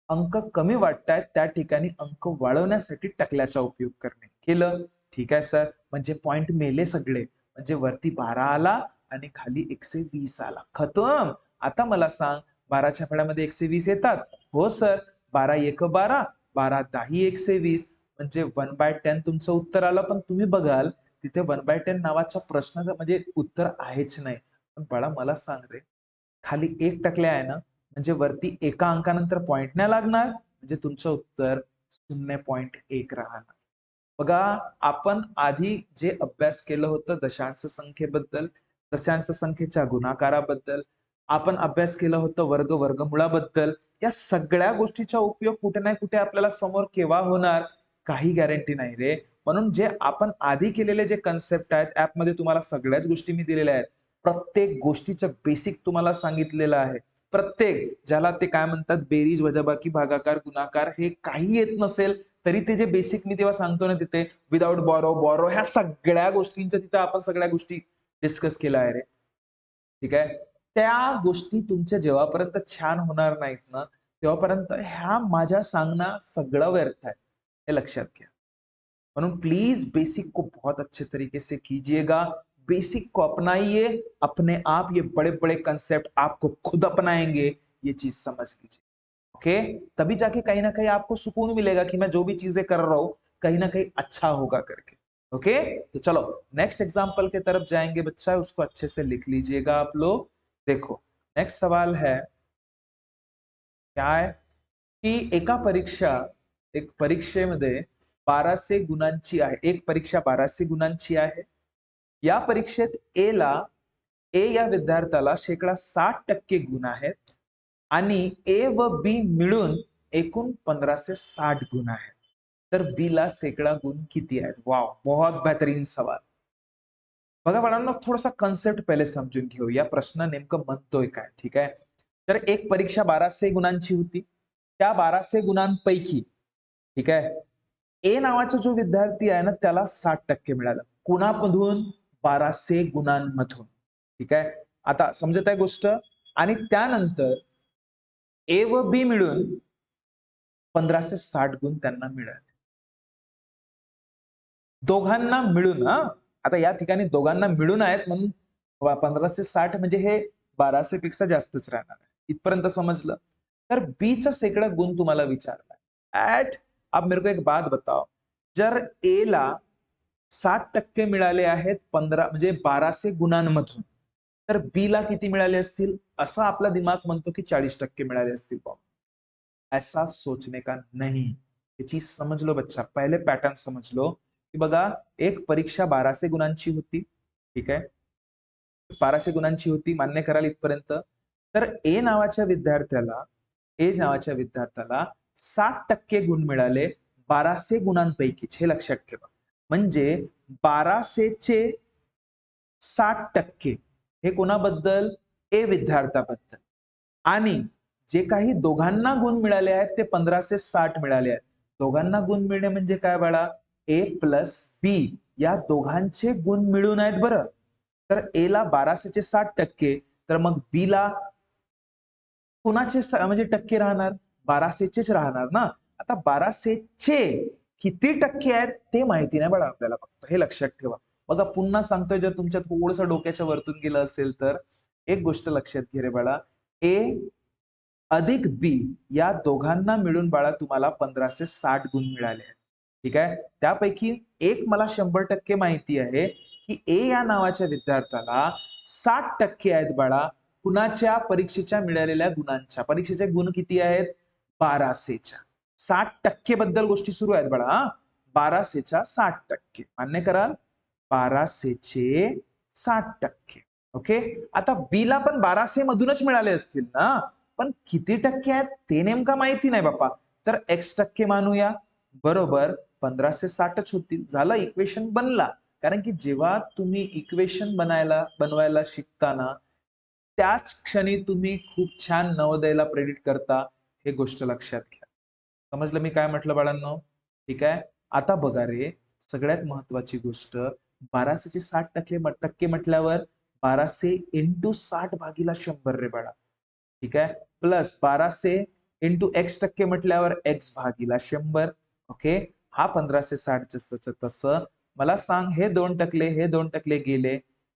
अंक कमी वाटतायत त्या ठिकाणी अंक वाढवण्यासाठी टकल्याचा उपयोग करणे. केलं? ठीक आहे सर. म्हणजे पॉइंट मेले सगळे, म्हणजे वरती 12 आला आणि खाली 120 आला. खतम. आता मला सांग, 12च्या फळ्यामध्ये 120 येतात? हो सर. 12 एक 12, 12 10 120, म्हणजे 1/10 तुमचं उत्तर आलं. पण तुम्ही बघाल तिथे 1/10 नावाचा प्रश्न म्हणजे उत्तर आहेच नाही. पण बाळा मला सांग रे, खाली 1 टकल्या आहे ना, म्हणजे वरती एका अंकानंतर पॉइंट नाही लागणार, म्हणजे तुमचं उत्तर 0.1 राहणार. बघा, आपण आधी जे अभ्यास केलं होतं दशांश संख्येबद्दल, दशांश संख्येच्या गुणाकाराबद्दल, आपण अभ्यास केलं होतं वर्गमुळाबद्दल, या सगळ्या गोष्टीचा उपयोग कुठे ना कुठे आपल्याला समोर केव्हा होणार, काही गॅरंटी नाही रे. म्हणून जे आपण आधी केलेले जे कन्सेप्ट आहेत, ऍपमध्ये तुम्हाला सगळ्याच गोष्टी मी दिलेल्या आहेत. प्रत्येक गोष्टीचं बेसिक तुम्हाला सांगितलेलं आहे. प्रत्येक, ज्याला ते काय म्हणतात, बेरीज, वजाबाकी, भागाकार, गुणाकार, हे काही येत नसेल तरी ते जे बेसिक मी तेव्हा सांगतो ना तिथे विदाउट बॉरो ह्या सगळ्या गोष्टींच्या तिथे आपण सगळ्या गोष्टी डिस्कस केल्या आहे रे. ठीक आहे. त्या गोष्टी तुमच्या जेव्हापर्यंत छान होणार नाहीत ना, तेव्हापर्यंत ह्या माझ्या सांगणं सगळं व्यर्थ आहे, हे लक्षात घ्या. म्हणून प्लीज बेसिक को बहुत अच्छे तरीके से कीजिएगा, बेसिक को अपनाइए, अपने आप ये बड़े बड़े कंसेप्ट आपको खुद अपनाएंगे, ये चीज समझ लीजिए. ओके. तभी जाके कहीं ना कहीं आपको सुकून मिलेगा कि मैं जो भी चीजें कर रहा हूं कहीं ना कहीं अच्छा होगा करके. ओके. तो चलो नेक्स्ट एग्जाम्पल के तरफ जाएंगे बच्चा, उसको अच्छे से लिख लीजिएगा आप लोग. देखो नेक्स्ट सवाल है, क्या आहे की एक परीक्षेमध्ये 1200 गुणांची आहे, एक परीक्षा 1200 गुणांची आहे. या परीक्षेत ए या विद्यार्थ्याला 60% गुण आहेत आणि ए व बी मिळून एकूण 1560 गुण आहेत. तर बी ला गुण किती आहेत? वाव, बहुत बेहतरीन सवाल. बघा बाळांनो, थोडासा कन्सेप्ट पहिले समजून घेऊया, प्रश्न नेमकं म्हणतोय काय. ठीक आहे. तर एक परीक्षा 1200 गुणांची होती. त्या 1200 गुणांपैकी, ठीक आहे, ए नावाचा जो विद्यार्थी आहे ना, त्याला 60% मिळालं. कुणामधून? 1200 गुणांमधून. ठीक आहे. आता समजत आहे गोष्ट? आणि त्यानंतर ए व बी मिळून 1560 गुण त्यांना मिळाले. दोघांना मिळून, हा, आता या ठिकाणी दोघांना मिळून आहेत म्हणून 1560 म्हणजे हे 1200 पेक्षा जास्तच राहणार आहे. इथपर्यंत समजलं? तर बीचा शेकडा गुण तुम्हाला विचारला ऍट. अब मेरे को एक बात बताओ, जर ए ला 60% मिळाले आहेत 15 म्हणजे 1200 गुणांमधून, तर बी ला किती मिळाले असतील? असा आपला दिमाग म्हणतो की 40% मिळाले असतील. ऐसा सोचने का नहीं. ये चीज समझ लो बच्चा, पहले पैटर्न समझ लो की बघा, एक परीक्षा 1200 गुणांची होती. ठीक आहे. 1200 गुणांची होती, मान्य कराल इथपर्यंत? तर ए नावाच्या विद्यार्थ्याला 60% गुण मिळाले 1200 गुणांपैकीच, हे लक्षात ठेवा. म्हणजे 1200 चे 60%, हे कोणाबद्दल? ए विद्यार्थ्याबद्दल. आणि जे काही दोघांना गुण मिळाले आहेत ते 1560 मिळाले आहेत. दोघांना गुण मिळणे म्हणजे काय बाळा? ए प्लस बी या दोघांचे गुण मिळून आहेत बरं. तर ए ला 1260%, तर मग बी ला कुणाचे म्हणजे टक्के राहणार? 1200चेच राहणार ना. आता 1200चे किती टक्के आहेत ते माहिती नाही बाळा आपल्याला, फक्त हे लक्षात ठेवा. बघा पुन्हा सांगतोय, जर तुमच्या थोडंसं डोक्याच्या वरतून गेलं असेल तर एक गोष्ट लक्षात घे रे बाळा. ए अधिक बी या दोघांना मिळून बाळा तुम्हाला 1560 गुण मिळाले आहेत. ठीक आहे. त्यापैकी एक मला 100% माहिती आहे की ए या नावाच्या विद्यार्थ्याला 60% आहेत बाळा कुणाच्या? परीक्षेच्या मिळालेल्या गुणांच्या. परीक्षेचे गुण किती आहेत? 1200च्या. 60% बद्दल गोष्टी सुरू आहेत बाळा. 1200च्या 60%. मान्य कराल? 1200चे 60%. ओके. आता बी ला पण 1200 मधूनच मिळाले असतील ना, पण किती टक्के आहेत ते नेमका माहिती नाही बाप्पा. तर x टक्के मानूया. बरोबर 1560च होतील. झालं, इक्वेशन बनला. कारण की जेव्हा तुम्ही इक्वेशन बनवायला शिकताना त्याच क्षणी तुम्ही खूप छान नवोदयला प्रेडिक्ट करता, हे गोष्ट लक्षात घ्या. समजलं मी काय म्हटलं बाळांनो? ठीक आहे. आता बघा रे, सगळ्यात महत्वाची गोष्ट, 1200चे 60% म्हटल्यावर 1200 इंटू 60 भागीला 100 रे बाळा. ठीक आहे. प्लस 1200 इंटू x% म्हटल्यावर x भागीला 100. ओके. हा 1560 जसंच्या तसं. मला सांग, हे 2% हे 2% गेले,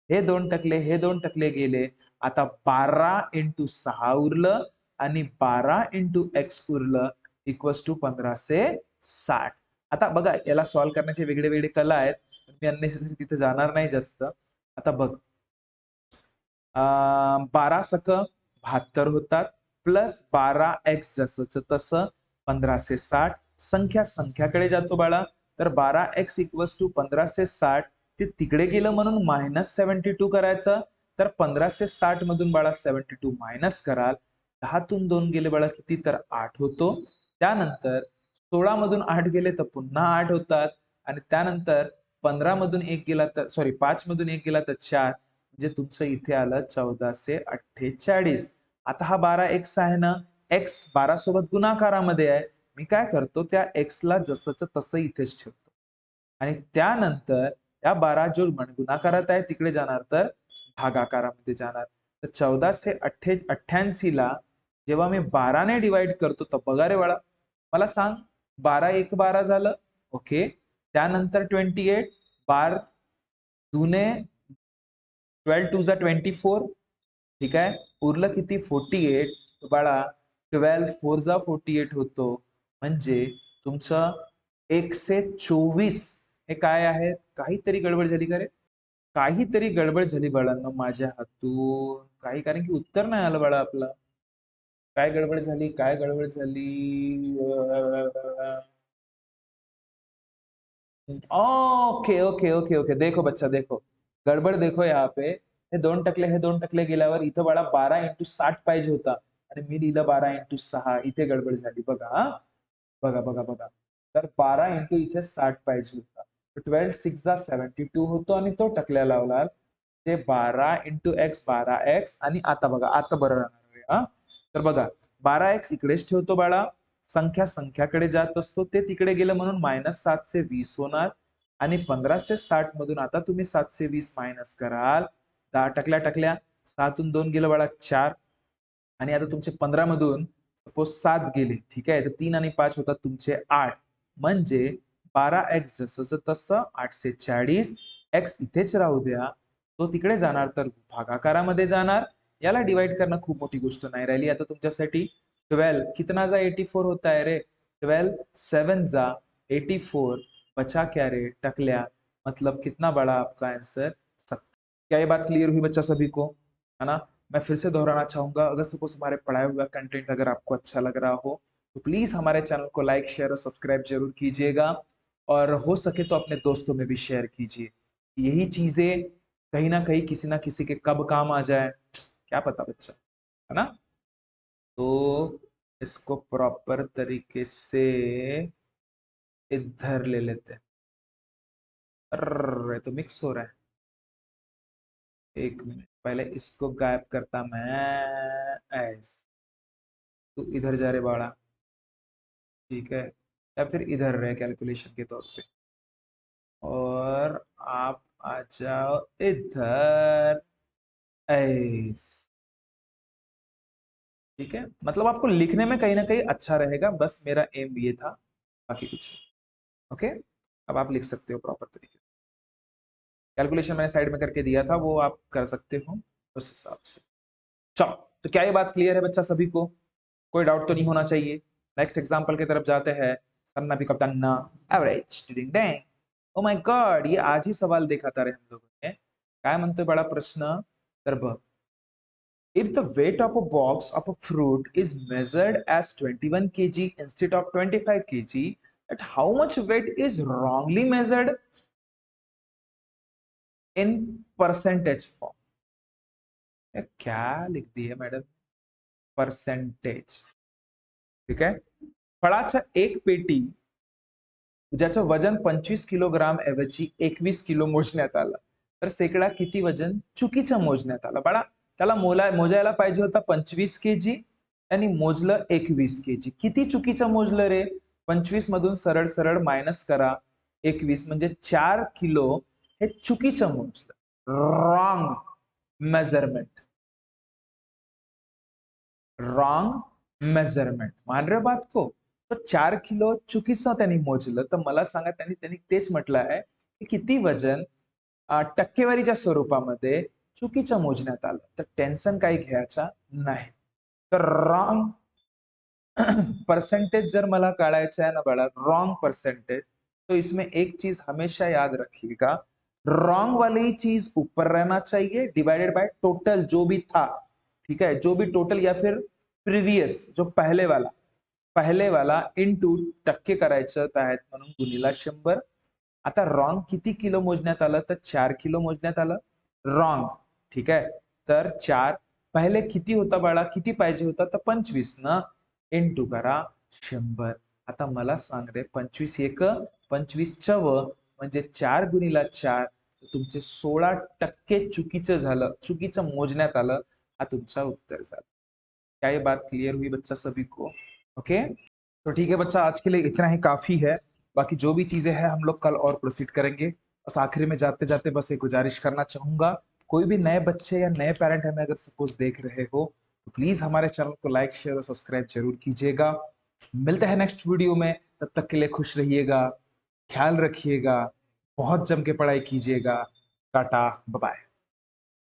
हे 2% हे 2% गेले. आता 12 इंटू 6 उरलं आणि 12 इंटू x उरलं इक्वल्स टू 1560. आता बघा, याला सॉल्व्ह करण्याचे वेगळे वेगळे कला आहेत. मी अननेसेसरी तिथे जाणार नाही जास्त. आता बघ, 12 सक 72 होतात, प्लस 12x जसंच तसं 1560. संख्याकडे जातो बाळा, तर 12x इक्वल्स टू 1560. ते तिकडे गेलं म्हणून -72 करायचं. तर 1560 मधून बाळा 72 मायनस कराल. 10तून 2 गेले बाळा किती? तर 8 होतो. त्यानंतर 16 मधून 8 गेले तर पुन्हा 8 होतात. आणि त्यानंतर 15 मधून 1 गेला तर, सॉरी 5 मधून 1 गेला तर 4, म्हणजे तुमचं इथे आलं 1448. आता हा 12x आहे ना, x 12 सोबत गुणाकारामध्ये आहे. मी काय करतो, त्या x ला जसंच तसं इथेच ठेवतो. आणि त्यानंतर या 12 जो गुणाकारात आहे तिकडे जाणार तर भागाकारामध्ये जाणार. तर 1488 ला जेव्हा मी 12 ने डिवाइड करतो तर बघा रे बाळा, मला सांग, 12 एक 12 झालं. ओके. त्यानंतर 28, 12 दुने 12 टू जा 24. ठीक आहे. उरलं किती? 48. बाळा 12 4 जा 48 होतो. म्हणजे तुमचं 124 हे काय आहे? काहीतरी गडबड झाली का रे? काहीतरी गडबड झाली बाळांनो माझ्या हातून. कारण की उत्तर नाही आलं बाळा आपलं. काय गडबड झाली? काय गडबड झाली? Okay okay okay okay. देखो बच्चा, देखो गडबड, देखो यहाँ पे हे 2% गेल्यावर इथं बाळा 12 इंटू 60 पाहिजे होता आणि मी लिहिलं 12 इंटू 6. इथे गडबड झाली बघा. हा बघा बघा बघा. तर 12 इंटू इथे 60 पाहिजे होता. 12 6 जा 72 होतो आणि तो टकल्या लावला. ते 12 इंटू एक्स 12x. आणि आता बघा, आता बरं राहणार. हा तर बघा, 12x इकडेच ठेवतो बाळा. संख्याकडे जात असतो, ते तिकडे गेलं म्हणून -720 होणार. आणि 1560 मधून आता तुम्ही 720 मायनस कराल. 10 टकल्या 6तून 2 गेलं बाळा 4. आणि आता तुमचे 15 मधून सपोज 7 गेले. ठीक आहे. तर 3 आणि 5 होतात तुमचे 8. म्हणजे 12x जसंच तसं 840. x इथेच राहू द्या. तो तिकडे जाणार तर भागाकारामध्ये जाणार. याला डिवाइड करणं खूप मोठी गोष्ट नाही राहिली आता तुमच्यासाठी. 12 कितना जा 84 होता है रे? 12 7 जा 84 बचा क्या रे टकल्या? मतलब कितना बड़ा आपका आंसर? 70। क्या ये बात क्लियर हुई बच्चा सभी को? है ना? मैं फिर से दोहराना चाहूंगा, अगर सपोज हमारे पढ़ाया हुआ कंटेंट अगर आपको अच्छा लग रहा हो तो प्लीज हमारे चैनल को लाइक शेयर और सब्सक्राइब जरूर कीजिएगा। और हो सके तो अपने दोस्तों में भी शेयर कीजिए। यही चीजें कहीं ना कहीं किसी ना किसी के कब काम आ जाए क्या पता बच्चा, है ना? तो इसको प्रॉपर तरीके से इधर ले लेते हैं। अरे तो मिक्स हो रहा है, एक मिनट। पहले इसको गायब करता मैं, ऐस तू इधर जा रे बाड़ा, ठीक है, या फिर इधर रहे कैलकुलेशन के तौर पे, और आप आ जाओ इधर, ऐस, ठीक है। मतलब आपको लिखने में कहीं ना कहीं अच्छा रहेगा, बस मेरा एम ये था, बाकी कुछ नहीं। ओके, अब आप लिख सकते हो प्रॉपर तरीके से। कैलकुलेशन मैंने साइड में करके दिया था, वो आप कर सकते हो उस हिसाब से। चलो, तो क्या ये बात क्लियर है बच्चा सभी को? कोई डाउट तो नहीं होना चाहिए। नेक्स्ट एग्जांपल की तरफ जाते हैं। सन्ना भी कप्तान average during day. Oh my God, ये आज ही सवाल देखा था रे हम लोगों ने। काय म्हणतोय बड़ा प्रश्न, तर बघ, if the weight of a box of a fruit is measured as 21 kg instead of 25 kg, at how much weight is wrongly measured in percentage form? क्या लिख दी है मैडम, परसेंटेज, ठीक आहे। फळाच्या एक पेटी ज्याचं वजन 25 किलोग्राम ऐवजी 21 किलो मोजण्यात आलं, तर शेकडा किती वजन चुकीचं मोजण्यात आलं? बाळा, त्याला मोजायला पाहिजे होता 25 केजी, त्यांनी मोजलं 21 केजी। किती चुकीचं मोजलं रे? 25 मधून सरळ सरळ मायनस करा 21, म्हणजे 4 किलो हे चुकीचं मोजलं, रॉंग मेजरमेंट, रॉंग मेजरमेंट। मान रहे हो बात को? तो 4 किलो चुकीचं त्यांनी मोजलं, तर मला सांगा त्यांनी त्यांनी तेच म्हटलं आहे की किती वजन टक्केवारीच्या स्वरूपामध्ये चुकीचं मोजण्यात आलं, तर टेन्शन काही घ्यायचा नाही। तर रॉंग परसेंटेज जर मला काढायचा है ना बड़ा, रॉन्ग परसेंटेज, तो इसमें एक चीज हमेशा याद रखिएगा, रॉन्ग वाली चीज ऊपर रहना चाहिए डिवाइडेड बाय टोटल जो भी था, ठीक है, जो भी टोटल या फिर प्रीवियस जो पहले वाला इनटू टक्के करायचं आहेत म्हणून गुणिला 100। आता रॉंग किती किलो मोजण्यात आलं, तर 4 किलो मोजण्यात आलं रॉंग, ठीक आहे। तर 4 पहिले किती होता बाळा, किती पाहिजे होता, तर 25 ना, इनटू करा 100। आता मला सांग रे, 25 एक 25 चव म्हणजे 4 गुणिला 4, तुमचे 16% चुकीचं झालं, चुकीचं मोजण्यात आलं, हा तुमचा उत्तर झाला। क्या ये बात क्लियर हुई बच्चा सभी को? ओके, तो ठीक है बच्चा, आज के लिए इतना ही काफी है। बाकी जो भी चीजें हैं हम लोग कल और प्रोसीड करेंगे। बस आखिरी में जाते जाते बस एक गुजारिश करना चाहूंगा, कोई भी नए बच्चे या नए पेरेंट हमें अगर सपोज देख रहे हो, तो प्लीज हमारे चैनल को लाइक शेयर और सब्सक्राइब जरूर कीजिएगा। मिलते हैं नेक्स्ट वीडियो में, तब तक के लिए खुश रहिएगा, ख्याल रखिएगा, बहुत जम के पढ़ाई कीजिएगा। Tata, bye bye.